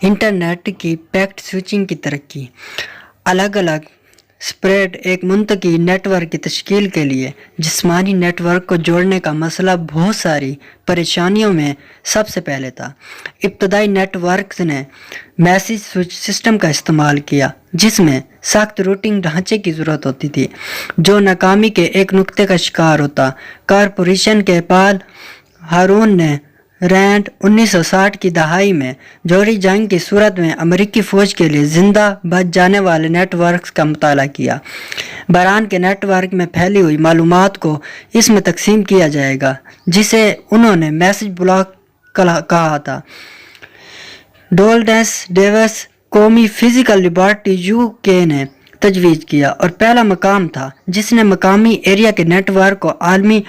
Internet की packet switching की तरक्की। अलग अलग स्प्रेड एक मुंतकी नेटवर्क की तश्कील के लिए जिस्मानी नेटवर्क को जोड़ने का मसला बहुत सारी परेशानियों में सबसे पहले था। इब्तदाई नेटवर्क्स ने मैसेज स्विच सिस्टम का इस्तेमाल किया, जिसमें सख्त रूटिंग ढांचे की ज़रूरत होती थी, जो नाकामी के एक नुक्ते का शिकार होता। कॉरपोरेशन के पाल हारून ने रैंड 1960 की दहाई में जौहरी जंग की सूरत में अमेरिकी फ़ौज के लिए जिंदा बच जाने वाले नेटवर्क्स का मुताला किया। बरान के नेटवर्क में फैली हुई मालूमात को इसमें तकसीम किया जाएगा, जिसे उन्होंने मैसेज ब्लॉक कहा था। डोल्डेस डेविस कौमी फिजिकल लिबर्टी यूके ने तजवीज़ किया और पहला मकाम था जिसने मकामी एरिया के नेटवर्क को आलमी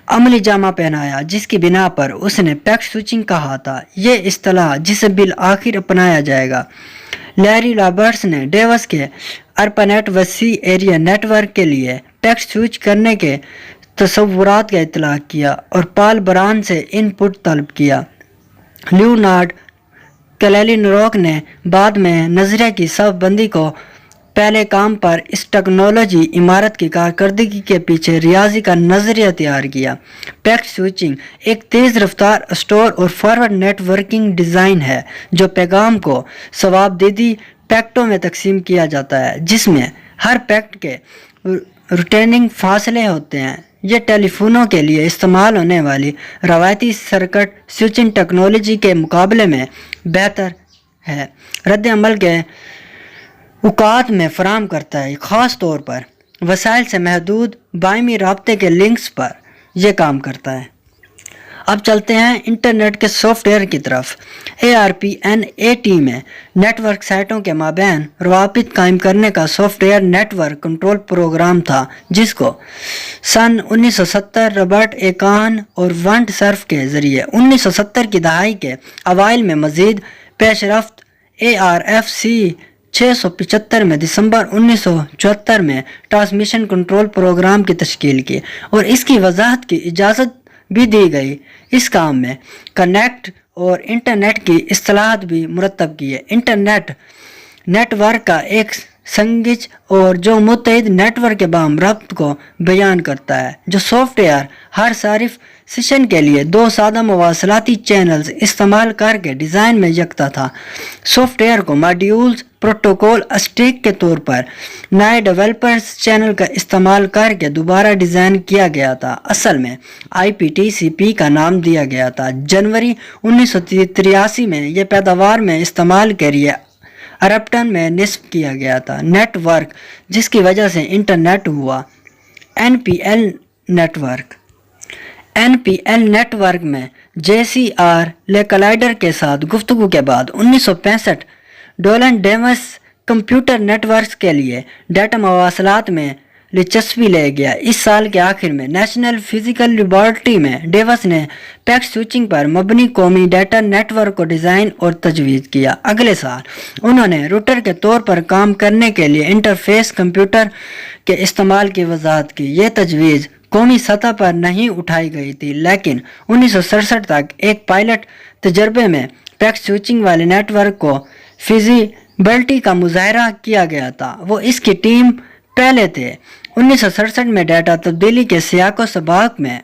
अमली जामा पहनाया, जिसकी बिना पर उसने पैकेट स्विचिंग कहा था। ये इस्तेलाह जिसे बिल आखिर अपनाया जाएगा। लैरी रॉबर्ट्स ने डेविस के अर्पानेट वसी एरिया नेटवर्क के लिए पैकेट स्विच करने के तसव्वुरात का इतलाक़ किया और पाल बरान से इनपुट तलब किया। लियोनार्ड कैलेलिनरोक ने बाद में नज़रिया की सफ़बंदी को पहले काम पर इस टेक्नोलॉजी इमारत की कारकर्दगी के पीछे रियाजी का नज़रिया तैयार किया। पैकेट स्विचिंग एक तेज़ रफ्तार स्टोर और फॉरवर्ड नेटवर्किंग डिज़ाइन है जो पैगाम को सवाबदीदी पैकेटों में तकसीम किया जाता है, जिसमें हर पैकेट के रिटर्निंग फासले होते हैं। ये टेलीफोनों के लिए इस्तेमाल होने वाली रवायती सर्किट स्विचिंग टेक्नोलॉजी के मुकाबले में बेहतर है, रद्द अमल के औकात में फराम करता है, ख़ास तौर पर वसाइल से महदूद बायमी राब्ते के लिंक्स पर यह काम करता है। अब चलते हैं इंटरनेट के सॉफ्टवेयर की तरफ। ARPANET में नेटवर्क साइटों के माबैन रवाबित कायम करने का सॉफ्टवेयर नेटवर्क कंट्रोल प्रोग्राम था, जिसको सन 1970 रॉबर्ट एकान और वंट सर्फ के ज़रिए 1970 की दहाई के अवाइल में मज़ीद पेशरफ्त ARFC 675 में दिसंबर 1974 में ट्रांसमिशन कंट्रोल प्रोग्राम की तश्कील की और इसकी वजाहत की इजाज़त भी दी गई। इस काम में कनेक्ट और इंटरनेट की इस्तेलाहात भी मुरतब किए। इंटरनेट नेटवर्क का एक संगिच और जो मुत्तहिद नेटवर्क के बाम रब्त को बयान करता है, जो सॉफ्टवेयर हर सारिफ सेशन के लिए दो सादा मवासलाती चैनल्स इस्तेमाल करके डिज़ाइन में यकता था। सॉफ्टवेयर को मॉड्यूल्स प्रोटोकॉल स्टैक के तौर पर नए डेवलपर्स चैनल का इस्तेमाल करके दोबारा डिज़ाइन किया गया था। असल में IPTCP का नाम दिया गया था। जनवरी 1983 में यह पैदावार में इस्तेमाल के लिए अरप्टन में निस्ब किया गया था। नेटवर्क जिसकी वजह से इंटरनेट हुआ। NPL नेटवर्क में JCR ले कलाइडर के साथ गुफ्तगू के बाद 1965 डोलन डेविस कंप्यूटर नेटवर्क्स के लिए डाटा मवासलात में दिलचस्पी ले गया। इस साल के आखिर में नेशनल फिजिकल लिबर्टी में डेविस ने पैकेट स्विचिंग पर मबनी कौमी डाटा नेटवर्क को डिज़ाइन और तजवीज़ किया। अगले साल उन्होंने रूटर के तौर पर काम करने के लिए इंटरफेस कंप्यूटर के इस्तेमाल की वजाहत की। यह तजवीज़ कौमी सतह पर नहीं उठाई गई थी, लेकिन 1967 तक एक पायलट तजर्बे में पैकेट स्विचिंग वाले नेटवर्क को फिजिबिलिटी का मुजाहरा किया गया था। वो इसकी टीम पहले थे। 1967 में डाटा तब्दीली के सियाको सबाक में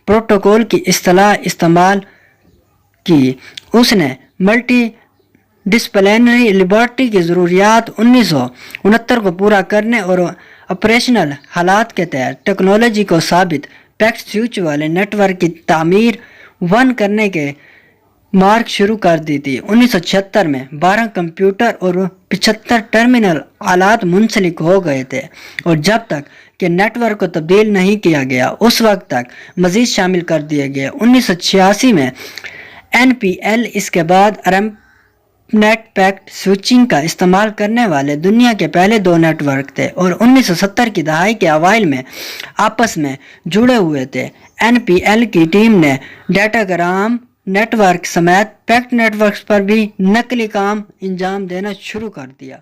प्रोटोकॉल की इस्तेलाह इस्तेमाल की। उसने मल्टी डिस्प्लिनरी लिबर्टी की ज़रूरियात 1969 को पूरा करने और ऑपरेशनल हालात के तहत टेक्नोलॉजी को साबित पैकेट स्विच वाले नेटवर्क की तामीर करने के मार्ग शुरू कर दी थी। 1976 में 12 कंप्यूटर और 75 टर्मिनल आलात मुंसलिक हो गए थे और जब तक कि नेटवर्क को तब्दील नहीं किया गया उस वक्त तक मज़ीद शामिल कर दिए गए। 1986 में NPL इसके बाद ARPANET पैकेट स्विचिंग का इस्तेमाल करने वाले दुनिया के पहले दो नेटवर्क थे और 1970 की दहाई के अवाइल में आपस में जुड़े हुए थे। NPL की टीम ने डाटाग्राम नेटवर्क समेत पैकेट नेटवर्क्स पर भी नकली काम अंजाम देना शुरू कर दिया।